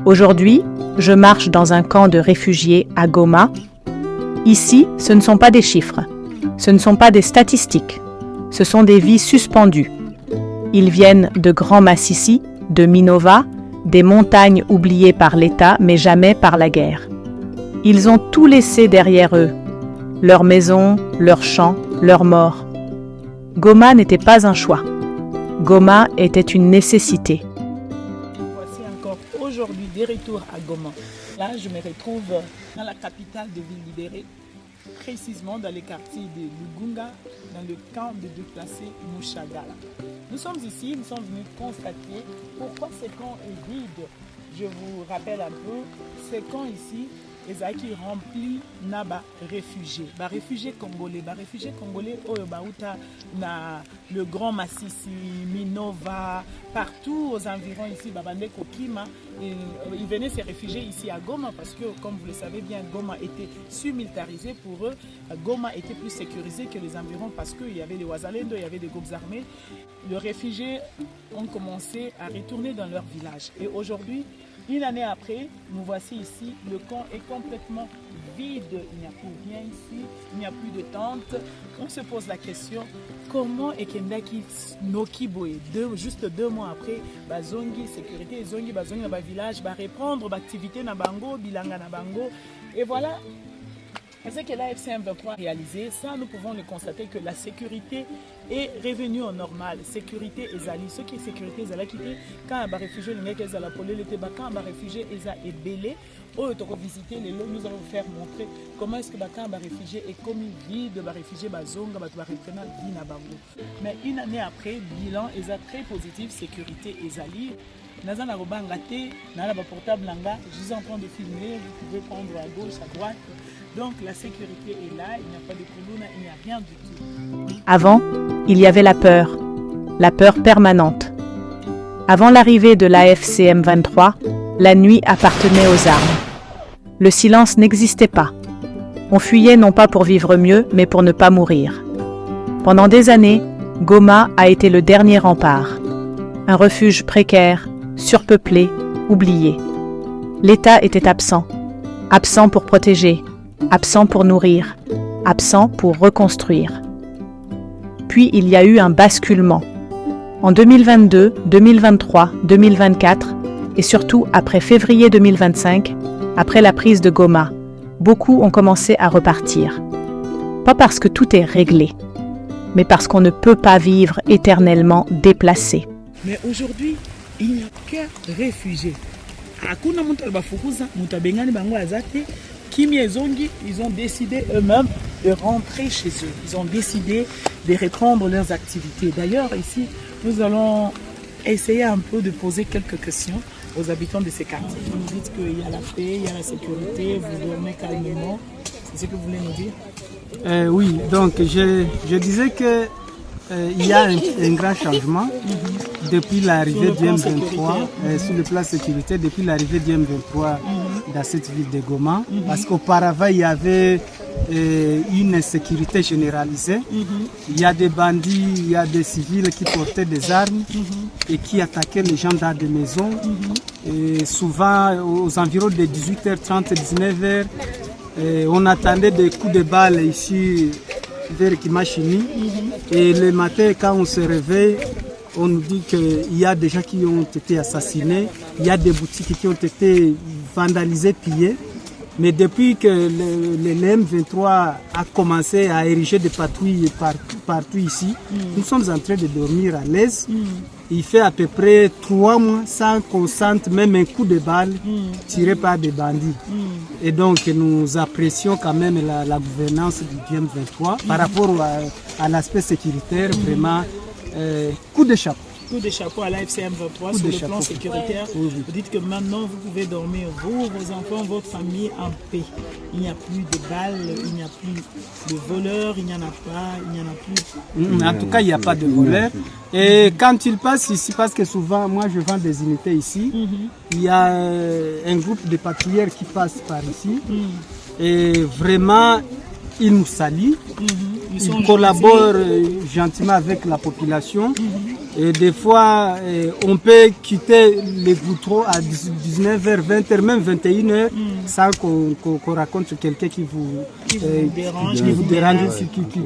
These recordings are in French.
Aujourd'hui, je marche dans un camp de réfugiés à Goma. Ici, ce ne sont pas des chiffres, ce ne sont pas des statistiques, ce sont des vies suspendues. Ils viennent de Grand Massissi, de Minova, des montagnes oubliées par l'État mais jamais par la guerre. Ils ont tout laissé derrière eux, leurs maisons, leurs champs, leurs morts. Goma n'était pas un choix. Goma était une nécessité. Voici encore aujourd'hui des retours à Goma. Là, je me retrouve dans la capitale de Ville Libérée, précisément dans les quartiers de Lugunga, dans le camp de déplacés Mouchagala. Nous sommes ici, nous sommes venus constater pourquoi ce camp est vide. Je vous rappelle un peu, ce camp ici, ezaki rempli na ba réfugiés congolais, oyo bauta na le Grand Massissi, Minova, partout aux environs ici, babande kokima, ils venaient se réfugier ici à Goma parce que, comme vous le savez bien, Goma était sous-militarisé pour eux. Goma était plus sécurisé que les environs parce qu'il y avait les Wazalendo, il y avait des groupes armés. Les réfugiés ont commencé à retourner dans leur village. Et aujourd'hui, une année après, nous voici ici, le camp est complètement vide, il n'y a plus rien ici, il n'y a plus de tentes. On se pose la question, comment Ekendaki Nokiboe, juste 2 mois après, Bazongi, sécurité, Bazongi dans le village, va reprendre l'activité na bango, bilanga na bango, et voilà. Ce que la FCM23 a réalisé, ça nous pouvons le constater que la sécurité est revenue au normal. Sécurité ezali. Ce qui est sécurité ezali qui quand un réfugié les la police était quand un réfugié est belé. Nous allons vous faire montrer comment est-ce que quand un réfugié est comme vide, un réfugié bazonga, va reprendre vie na bango. Mais une année après, bilan est très positif, sécurité ezali. Naza na robanga te, na la portable langa, je suis en train de filmer, vous pouvez prendre à gauche, à droite. Donc la sécurité est là, il n'y a pas de colonne, il n'y a rien du tout. Avant, il y avait la peur permanente. Avant l'arrivée de l'AFCM 23, la nuit appartenait aux armes. Le silence n'existait pas. On fuyait non pas pour vivre mieux, mais pour ne pas mourir. Pendant des années, Goma a été le dernier rempart. Un refuge précaire, surpeuplé, oublié. L'État était absent. Absent pour protéger, absent pour nourrir, absent pour reconstruire. Puis il y a eu un basculement. En 2022, 2023, 2024 et surtout après février 2025, après la prise de Goma, beaucoup ont commencé à repartir. Pas parce que tout est réglé, mais parce qu'on ne peut pas vivre éternellement déplacé. Mais aujourd'hui, il n'y a qu'un réfugié. Ils ont décidé eux-mêmes de rentrer chez eux. Ils ont décidé de reprendre leurs activités. D'ailleurs, ici, nous allons essayer un peu de poser quelques questions aux habitants de ces quartiers. Vous nous dites qu'il y a la paix, il y a la sécurité, vous dormez calmement. C'est ce que vous voulez nous dire? Oui, donc je disais que il y a un grand changement depuis l'arrivée du M23 sur le plan sécurité, depuis l'arrivée du M23 dans cette ville de Goma, parce qu'auparavant il y avait une insécurité généralisée. Il y a des bandits, il y a des civils qui portaient des armes et qui attaquaient les gens dans des maisons. Et souvent aux environs de 18h30, 19h, on attendait des coups de balle ici vers Kimashini. Et le matin, quand on se réveille, on nous dit qu'il y a des gens qui ont été assassinés, il y a des boutiques qui ont été vandalisées, pillées. Mais depuis que le M23 a commencé à ériger des patrouilles partout ici, nous sommes en train de dormir à l'aise. Il fait à peu près 3 mois sans qu'on sente même un coup de balle tiré par des bandits. Et donc nous apprécions quand même la gouvernance du M23 par rapport à l'aspect sécuritaire, vraiment coup de chapeau. Coup de chapeau à la FCM23 sur le plan sécuritaire. Vous dites que maintenant vous pouvez dormir, vous, vos enfants, votre famille en paix. Il n'y a plus de balles, il n'y a plus de voleurs, il n'y en a pas, il n'y en a plus. En tout cas, il n'y a pas de voleurs. Et quand ils passent ici, parce que souvent, moi je vends des unités ici, il y a un groupe de patrouilleurs qui passe par ici. Et vraiment, ils nous saluent. Ils collaborent gentiment avec la population. Et des fois, on peut quitter les Boutreaux à 19h, 20h, même 21h, sans qu'on rencontre quelqu'un qui vous dérange,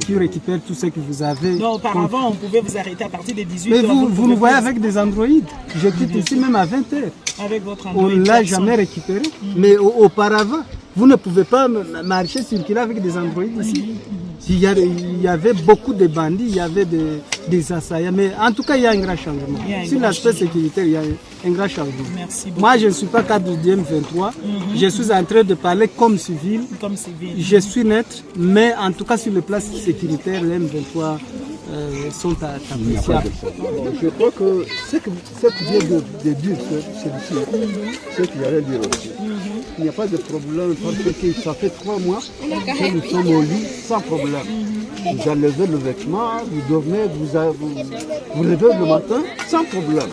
qui récupère tout ce que vous avez. Non, auparavant, on pouvait vous arrêter à partir de 18h. Mais vous nous voyez avec des androïdes. Je quitte ici même à 20h. Avec votre android. On ne l'a jamais récupéré. Mais auparavant, vous ne pouvez pas marcher, circuler avec des androïdes ici. Il y avait beaucoup de bandits, il y avait des assaillants, mais en tout cas, il y a un grand changement. Sur l'aspect sécuritaire, il y a un grand changement. Merci beaucoup. Moi, je ne suis pas cadre du DM23, je suis en train de parler comme civil. Je suis neutre, mais en tout cas, sur le plan sécuritaire, les M23 sont appréciables. Je crois que ce que vient de dire celui-ci, ce qu'il allait dire aussi. Il n'y a pas de problème parce que ça fait 3 mois que nous sommes au lit sans problème. Vous enlevez le vêtement, vous dormez, vous levez le matin sans problème.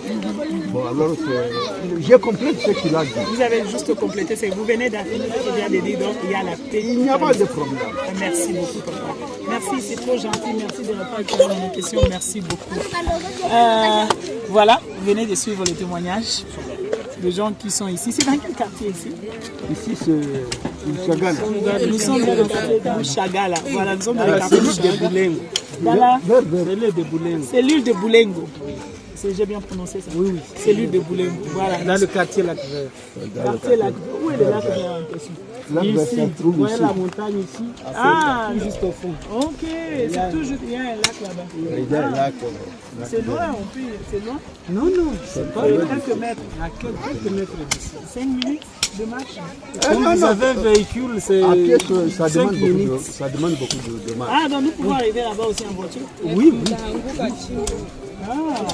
Bon, alors j'ai compris ce qu'il a dit. Vous avez juste complété, c'est que vous venez d'affirmer qu'il y a des dés, donc il y a la paix. Il n'y a pas de problème. Merci beaucoup, papa. Merci, c'est trop gentil. Merci de répondre à nos questions. Merci beaucoup. Voilà, vous venez de suivre le témoignage des gens qui sont ici. C'est dans quel quartier ici? Ici, c'est Chagala. Nous sommes dans le quartier de Chagala. Voilà, nous sommes dans le quartier de Boulengo. C'est l'île de Boulengo. J'ai bien prononcé ça? Oui. C'est l'île de Boulengo. Voilà. Dans le quartier Lac-Vert. Où est le lac vert en question? Ici, vous voyez la montagne ici, juste au fond. Ok, c'est toujours, il y a un lac là-bas. Il y a un lac. C'est loin, c'est loin? Non, c'est pas quelques mètres. À quelques mètres d'ici. 5 minutes de marche? Quand vous avez un véhicule, c'est à pied, ça 5 minutes. demande beaucoup de marche. Ah, donc nous pouvons arriver là-bas aussi en voiture? Oui.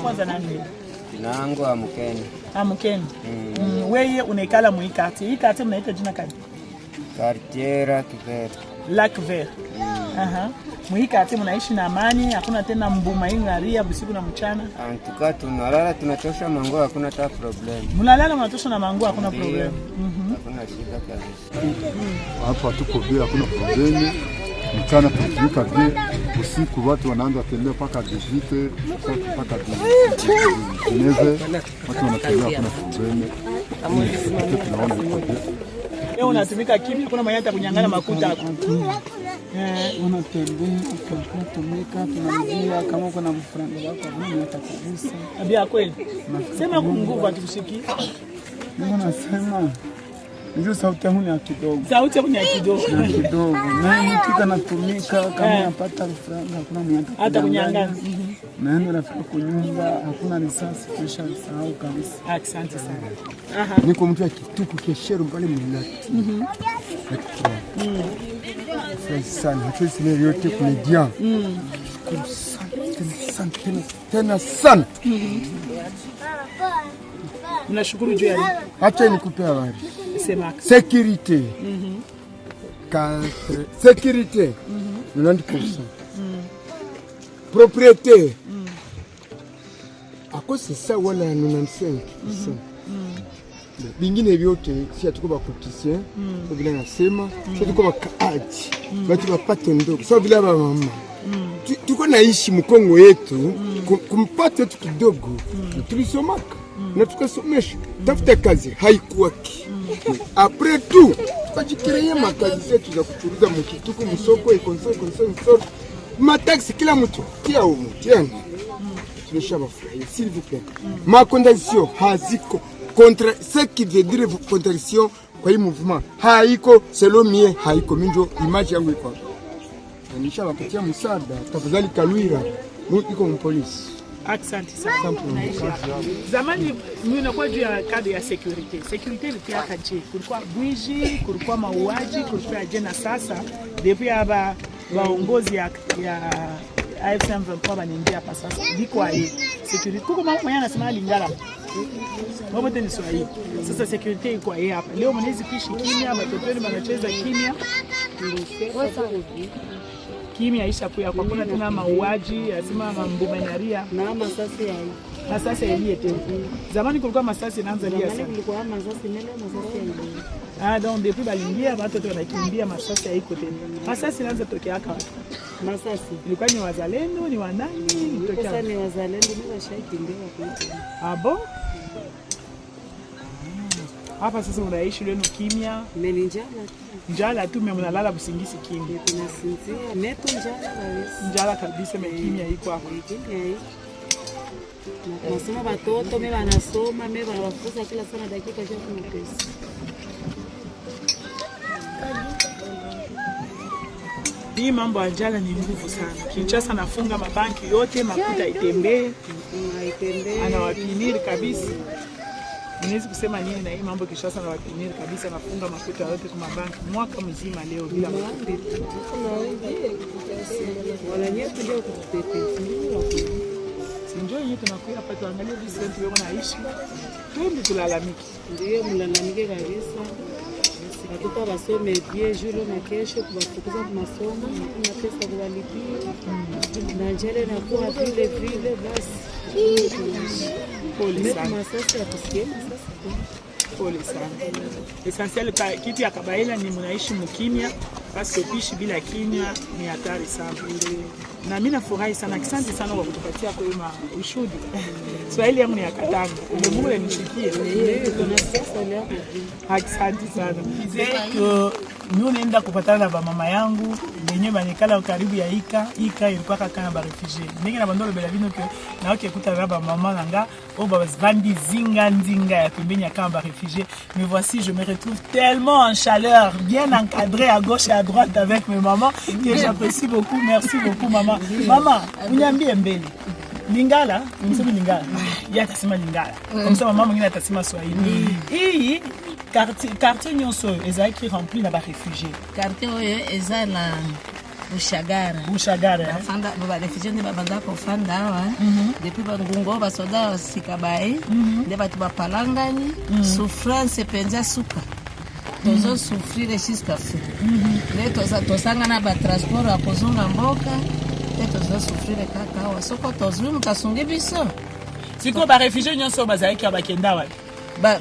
Kwanza nani? Nangu Amukeni. Amukeni. Wewe unaikala mu quartier. Hii quartier mnaita jina gani? Quartier Lac-Vert. Lac-Vert. Mu quartier mnaishi na amani, hakuna tena mbuma ingaria usiku na mchana. Antuka tunalala tunatosha mango, hakuna hata problem. Mnalala mnatosha na mango, hakuna problem. Hakuna shida kabisa. Hapa tuko vile, hakuna problemi. Mchana tunatumika vile, usiku watu wanaanza kutembea mpaka 18 mpaka 19, watu wanatembea, hakuna problemi. Tunaona leo unatumika kimya, kuna mwenye atakunyang'anya makuta hapo. Unatembea ukitumika, tunaambia kama uko na mfranga wako mimi atakugusa. Abia kweli. Sema kwa nguvu atukusikie. Mimi nasema ndio sauti yangu ni kidogo. Sauti yangu ni kidogo. Kidogo. Na mtu kanatumika kama anapata mfranga, hakuna mwenye atakunyang'anya. Naenda nafika kwa nyumba, hakuna risasi, kisha sahau kabisa. Asante sana. Niko mtu akituku keshero mbali mlati. Sana, hatuwezi leo yote kumedia. Tena sana. Nashukuru juu ya acha nikupe habari. Sema sécurité. Sécurité. 90%. Propriété. À cause de ça, wala 95%. Bingine vyote si hatuko bakutisien, so vile nasema, si hatuko bakaaji, watu wapate ndogo, so vile ba mama. Tuko naishi mkongo yetu, kumpata tu kidogo, tulisomaka, na tukasomesha, tafuta kazi, haikuwaki. Après tout, tukajikireye makazi zetu za kuchuruza mkituko, msoko, ekonsol, mataxi kila mtu, kia umu, tiani. Tunashabafurahia, s'il vous plaît. Ma condamnation haziko. Contre ce qui veut dire contradiction kwa hii mouvement haiko selo mie haiko minjo image yangu iko nisha wapatia msaada tafadhali Kalwira iko mpolisi. Asante sana. Zamani mimi nakuwa juu ya kadri ya security ilikuwa kaje, kulikuwa bwiji, kulikuwa mauaji, kulikuwa jena. Sasa depuis hapa waongozi ya AFC M23 banaingia hapa sasa biko hii security kuko mama mwenye anasema Lingala mambo tena Swahili. Sasa security iko hapa leo, mnaweza kuishi kimya, watoto wanacheza kimya, kimya isha kuya kwa kuna tena mauaji, asema mambo menaria na masasi Masasi yaliete. Zamani kulikuwa masasi inaanza lia sana. Zamani kulikuwa masasi nene masasi ya ile. Donc depuis balingia watu wanakimbia masasi haiko tena. Masasi inaanza tokea hapa. Masasi. Ilikuwa ni wazalendo, ni wanani? Ilitokea. Sasa ni wazalendo ni washakimbia kwa. Bon? Hapa sasa unaishi leo kimya. Meninjala. Njala tu mimi mnalala busingisi kimya. Tunasinzia. Neto njala kabisa. Njala kabisa kimya iko hapo. Nasoma watoto mimi wanasoma mimi wanawafuza kila sana dakika za kuna pesa. Hii mambo ya njala ni nguvu sana. Kinshasa nafunga mabanki yote, makuta itembee. Anawapiniri kabisa. Ninaweza kusema nini na hii mambo Kinshasa anawapiniri kabisa, nafunga makuta yote kwa mabanki mwaka mzima leo bila makuta. Wala nyetu ndio kututetea. Sinjo yenyewe tunakuja hapa tuangalie vile sisi wewe unaishi. Twende tulalamiki. Ndio mlalamike kabisa. Watoto wasome bien jour na kesho kuwafukuza kwa masomo, na pesa kuwalipia. Na njale na kuwa vile basi. Pole sana. Masasi ya kusikia masasi. Pole sana. Essentiel kitu ya kabaila ni mnaishi mkimya, basi upishi bila kimya ni hatari sana. Na mimi nafurahi sana, asante sana kwa kutupatia kwa ushuhuda. Swahili yangu ni ya Katanga. Umemule nishikie. Tunasiasa leo. Asante sana. Mimi naenda kupatana na mama yangu wenyewe banikala karibu ya Ika ilikuwa kaka ba refugee. Ningi na bandolo bela bino ke na okekuta na ba mama nanga o ba bandi zinga ya pembeni ya kamba refugee. Mais voici je me retrouve tellement en chaleur, bien encadré à gauche et à droite avec mes mamans que j'apprécie beaucoup. Merci beaucoup maman. Maman, uniambie mbele. Lingala, msema Lingala. Ya tasema Lingala. Comme ça maman mwingine atasema Swahili. Hii quartier nyonso ezaki rempli na ba réfugiés. Quartier oyo eza na Bushagara. Bafanda ba réfugiés ne babanda ko fanda awa. Depuis bangungo basoda sikabai, nde batu bapalangani, souffrance penza suka. Tozo souffrir jusqu'à fin. Le tosanga na ba transport a kozonga mboka, te tozo souffrir kaka wa soko tozo mukasunge biso. Siko ba réfugiés nyonso bazaki abakenda wa.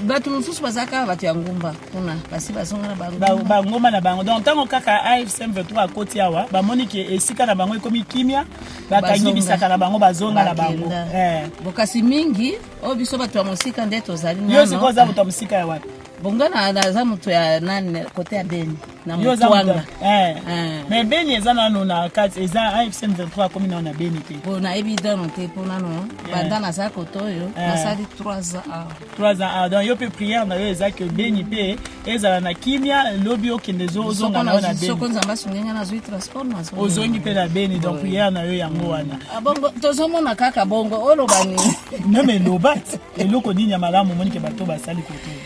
Batu mfusu bazaka batu ya ngumba kuna basi bazonga na ba ngoma na bango donc tango kaka AFC M23 akoti awa bamoni ke esika na bango ekomi kimia bakangi bisaka na bango bazonga na bango bokasi mingi obiso batu ya musika nde tozali nano yo siko za batu ya musika ya wapi bongana na za mutu ya nani kote ya Beni na Mutwanga mais Beni eza nano na kati eza AFC M23 komi na Beni te bona evident te pona no banda na za kotoyo nasali 3 ans donc yo pe prière na yo eza que Beni pe ezala na kimia lobi okende zonga na Beni soko nzamba sungenga na zui transport na zo ozongi pe na Beni donc prière na yo yango wana bongo tozomona kaka bongo olobani même lobat eloko nini ya malamu moni ke bato basali kotoyo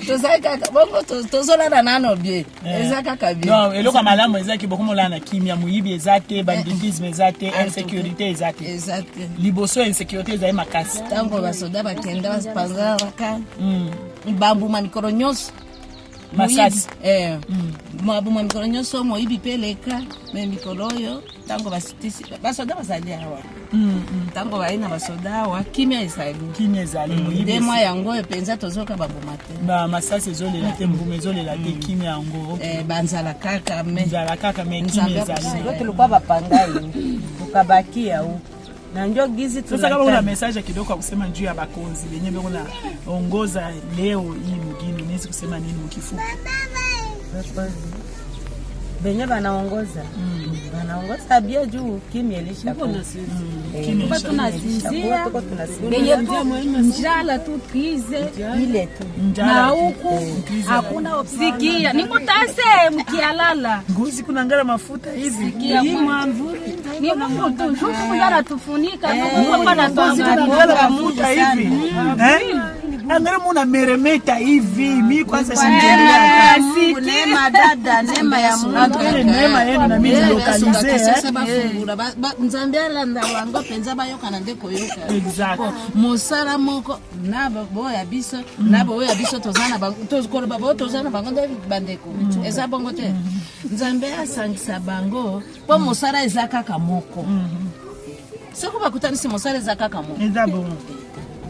tozaka bongo tozolana nano bien ezaka kabie non eloko malamu ezaki beaucoup na kimia muyibi ezate banditisme ezate insécurité ezate liboso insécurité ezai makasi tango basoda bakenda baspanza baka bambuma mikoro nyonso masasi mabuma mikoro nyonso moyibi peleka me mikoro oyo tango basitisi basoda bazali awa tango baina basoda awa kimia ezali muyibi demo yango epenza tozoka bambuma te ba masasi ezolela te mbuma ezolela te kimia yango banzala kaka me kimia ezali tulikuwa bapangai tukabakia huko na ndio gizi tunataka. Sasa kama una message kidogo kusema juu ya bakonzi wenyewe beko na ongoza leo hii mgini, unaweza kusema nini mkifupi? Benye banaongoza banaongoza bia juu kimya elisha kimya tunasinzia benye njala tu krize ile tu na huku hakuna opsikia nikutase mkialala nguzi kuna ngara mafuta hivi hii mwamvuri ni Mungu tu shuku yara tufunika Mungu bana ngara mafuta hivi angara muna meremeta hivi mi kwanza singelia neema dada neema ya Mungu neema yenu na mimi lokalize nzambia nda wango penza bayoka na ndeko yoka exact mosala moko na boya biso na boya biso tozana bango tozikola babo tozana bango nda bandeko eza bongo te nzambia sangisa bango po mosala ezaka ka moko soko bakutanisi mosala eza kaka mo eza bon.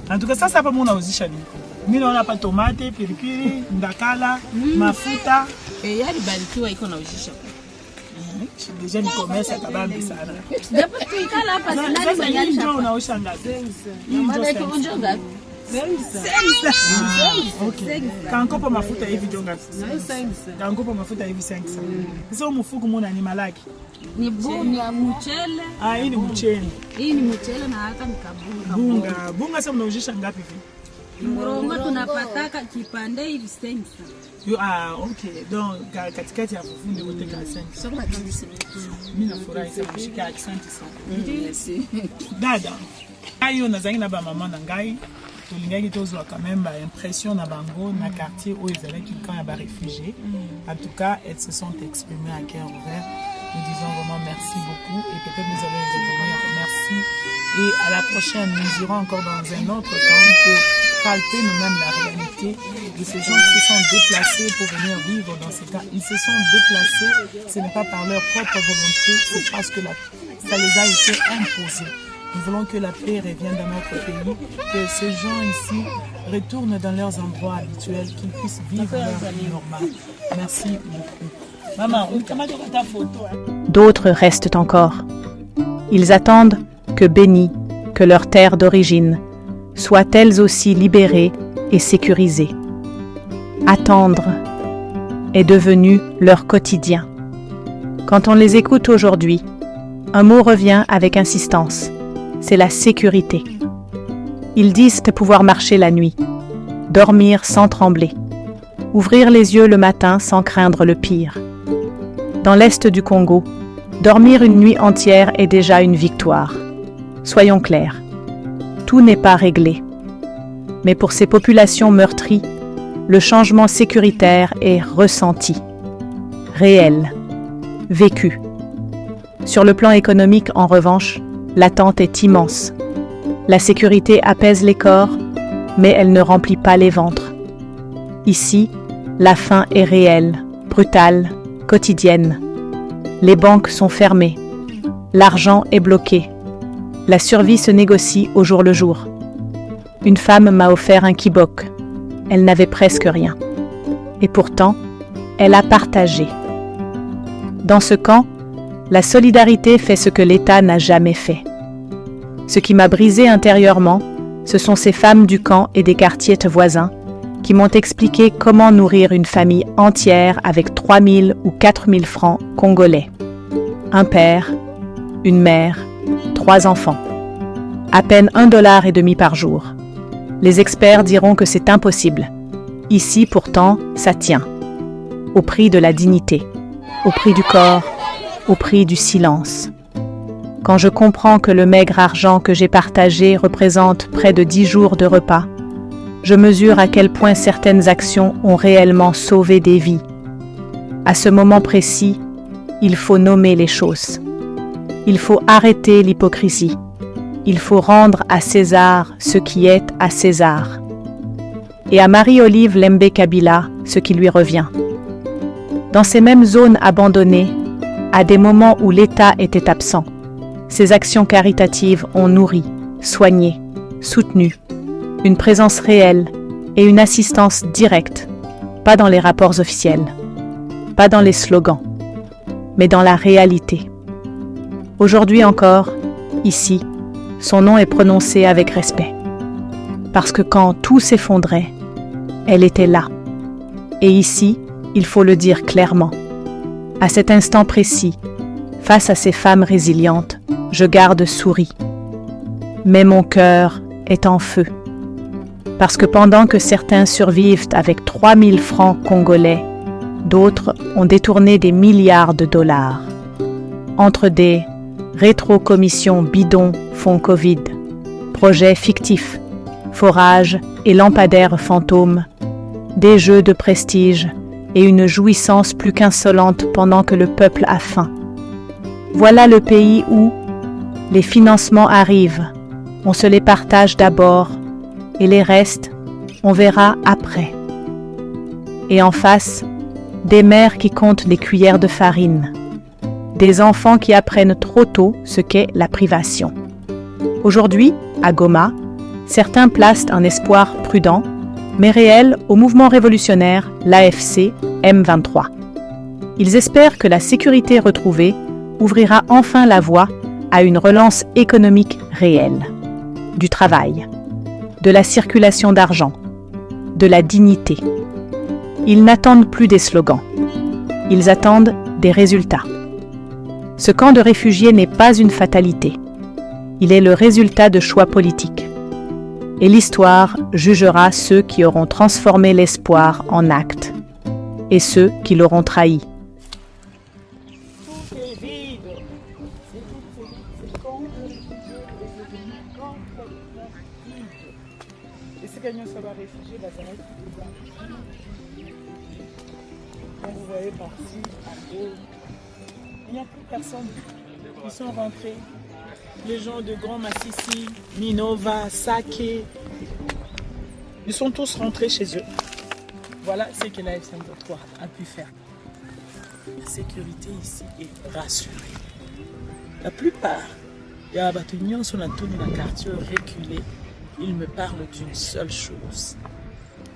En tout cas sasa hapa muna uzisha nini? Mimi naona hapa tomate, pilipili, ndakala, mafuta. yali barikiwa iko na uzisha. Deja ni commerce kabambi sana. Ndipo tuikala hapa sinani manyali Ndio unaosha ngapi? mada iko unjo ngapi? Okay. Kankopo mafuta hivi ndio ngapi? Kankopo mafuta hivi 500. Sasa mfuko muna ni malaki. Ni mchele. Hii ni mchele. Hii ni mchele na hata ni kabunga. Bunga sasa mnaujisha ngapi hivi? Murongo tunapataka kipande hivi 500. Okay. Donc katikati ya fufundi wote kwa 500. Soko batandisi. Mimi nafurahi sana kushika asante sana. Merci. Dada. Ayo nazangi na ba maman na ngai. Tolingaki tozwa quand même ba impression na bango na quartier où ils allaient quand il y a réfugiés. En tout cas, elles se sont exprimées à cœur ouvert. Nous disons vraiment merci beaucoup et peut-être nous allons les revenir. Merci. Et à la prochaine, nous irons encore dans un autre temps pour palper nous-mêmes la réalité de ces gens qui se sont déplacés pour venir vivre dans ces cas. Ils se sont déplacés, ce n'est pas par leur propre volonté, c'est parce que ça les a été imposé. Nous voulons que la paix revienne dans notre pays, que ces gens ici retournent dans leurs endroits habituels, qu'ils puissent vivre leur vie normale. Merci beaucoup. Maman, on ta photo. D'autres restent encore. Ils attendent que Béni, que leur terre d'origine, soient elles aussi libérées et sécurisées. Attendre est devenu leur quotidien. Quand on les écoute aujourd'hui, un mot revient avec insistance. C'est la sécurité. Ils disent pouvoir marcher la nuit, dormir sans trembler, ouvrir les yeux le matin sans craindre le pire. Dans l'est du Congo, dormir une nuit entière est déjà une victoire. Soyons clairs, tout n'est pas réglé. Mais pour ces populations meurtries, le changement sécuritaire est ressenti, réel, vécu. Sur le plan économique, en revanche, l'attente est immense. La sécurité apaise les corps, mais elle ne remplit pas les ventres. Ici, la faim est réelle, brutale, quotidienne. Les banques sont fermées. L'argent est bloqué. La survie se négocie au jour le jour. Une femme m'a offert un kibok. Elle n'avait presque rien. Et pourtant, elle a partagé. Dans ce camp, la solidarité fait ce que l'État n'a jamais fait. Ce qui m'a brisé intérieurement, ce sont ces femmes du camp et des quartiers voisins qui m'ont expliqué comment nourrir une famille entière avec 3 000 ou 4 000 francs congolais. Un père, une mère, 3 enfants. À peine $1,50 par jour. Les experts diront que c'est impossible. Ici, pourtant, ça tient. Au prix de la dignité, au prix du corps, au prix du silence. Quand je comprends que le maigre argent que j'ai partagé représente près de 10 jours de repas, je mesure à quel point certaines actions ont réellement sauvé des vies. À ce moment précis, il faut nommer les choses. Il faut arrêter l'hypocrisie. Il faut rendre à César ce qui est à César. Et à Marie-Olive Lembe Kabila ce qui lui revient. Dans ces mêmes zones abandonnées, à des moments où l'État était absent, ces actions caritatives ont nourri, soigné, soutenu, une présence réelle et une assistance directe, pas dans les rapports officiels, pas dans les slogans, mais dans la réalité. Aujourd'hui encore, ici, son nom est prononcé avec respect. Parce que quand tout s'effondrait, elle était là. Et ici, il faut le dire clairement. À cet instant précis, face à ces femmes résilientes, je garde souris. Mais mon cœur est en feu. Parce que pendant que certains survivent avec 3 000 francs congolais, d'autres ont détourné des milliards de dollars. Entre des rétrocommissions bidons fonds Covid, projets fictifs, forages et lampadaires fantômes, des jeux de prestige et une jouissance plus qu'insolente pendant que le peuple a faim. Voilà le pays où les financements arrivent, on se les partage d'abord et les restes, on verra après. Et en face, des mères qui comptent les cuillères de farine, des enfants qui apprennent trop tôt ce qu'est la privation. Aujourd'hui, à Goma, certains placent un espoir prudent, mais réel, au mouvement révolutionnaire, l'AFC M23. Ils espèrent que la sécurité retrouvée ouvrira enfin la voie à une relance économique réelle, du travail, de la circulation d'argent, de la dignité. Ils n'attendent plus des slogans, ils attendent des résultats. Ce camp de réfugiés n'est pas une fatalité, il est le résultat de choix politiques. Et l'histoire jugera ceux qui auront transformé l'espoir en actes et ceux qui l'auront trahi. Tout est vide. C'est contre le vide. Et c'est gagnant ça va réfugier, comme vous voyez par-ci, à gauche, il n'y a plus personne. Ils sont rentrés. Les gens de Grand Massissi, Minova, Sake, ils sont tous rentrés chez eux. Voilà ce que la F53 a pu faire. La sécurité ici est rassurée. La plupart, il y a des sur la tour dans le quartier reculé. Ils me parlent d'une seule chose.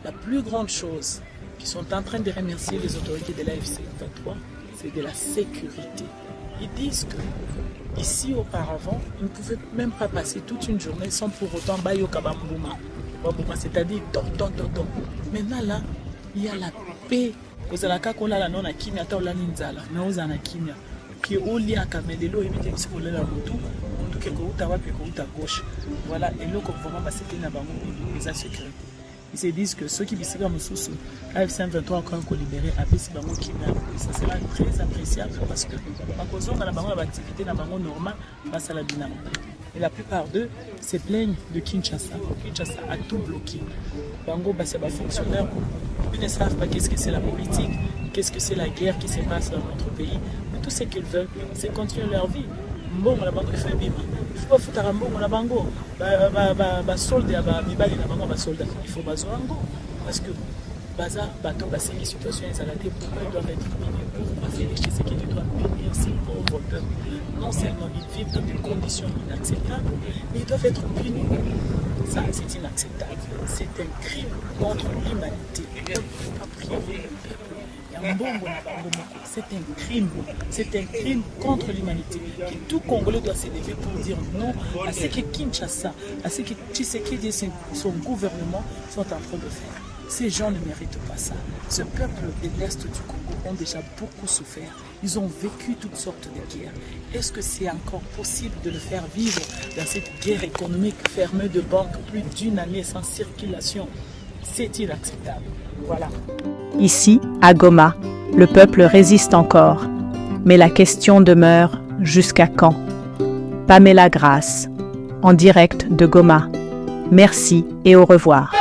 La plus grande chose qu'ils sont en train de remercier les autorités de la F53, c'est de la sécurité. Ils disent que ici, auparavant, ils ne pouvaient même pas passer toute une journée sans pour autant bayoka bambouma. C'est-à-dire, maintenant, là, il y a la paix. Vous avez la non akimia, ta ola ninzala, na oza na kimia. Qui oli akamelelo ebite bisiko lela mutu, mutu ke ko uta wapi ko uta gauche. Voilà, et là comme vraiment c'était na bango les sécurité. Ils se disent que ceux qui bisika mususu, AF23 encore libéré après si bango kimia. Ça sera très appréciable parce que à cause de la bango activité na bango normal face à la dynamique. Et la plupart d'eux se plaignent de Kinshasa. Kinshasa a tout bloqué. Bango, c'est des fonctionnaires. Ils ne savent pas qu'est-ce que c'est la politique, qu'est-ce que c'est la guerre qui se passe dans notre pays. Mais tout ce qu'ils veulent, c'est continuer leur vie. Bon, la banque fait bim. Il faut pas foutre un bon, la bango. Soldat, mibali na bango, soldat. Il faut bazo ango. Parce que baza, bateau, c'est une situation installée. Pourquoi ils doivent être punis? Pourquoi faire les choses qui doivent punir ces pauvres peuples? Non seulement ils vivent dans des conditions inacceptables, mais ils doivent être punis. Ça, c'est inacceptable. C'est un crime contre l'humanité. On ne peut pas priver le peuple. C'est un crime. C'est un crime contre l'humanité. Et tout Congolais doit se lever pour dire non à ce que Kinshasa, à ce que Tshisekedi et son gouvernement sont en train de faire. Ces gens ne méritent pas ça. Ce peuple de l'Est du Congo ont déjà beaucoup souffert. Ils ont vécu toutes sortes de guerres. Est-ce que c'est encore possible de le faire vivre dans cette guerre économique fermée de banques plus d'une année sans circulation? C'est inacceptable. Voilà. Ici, à Goma, le peuple résiste encore. Mais la question demeure, jusqu'à quand? Pamela Grasse, en direct de Goma. Merci et au revoir.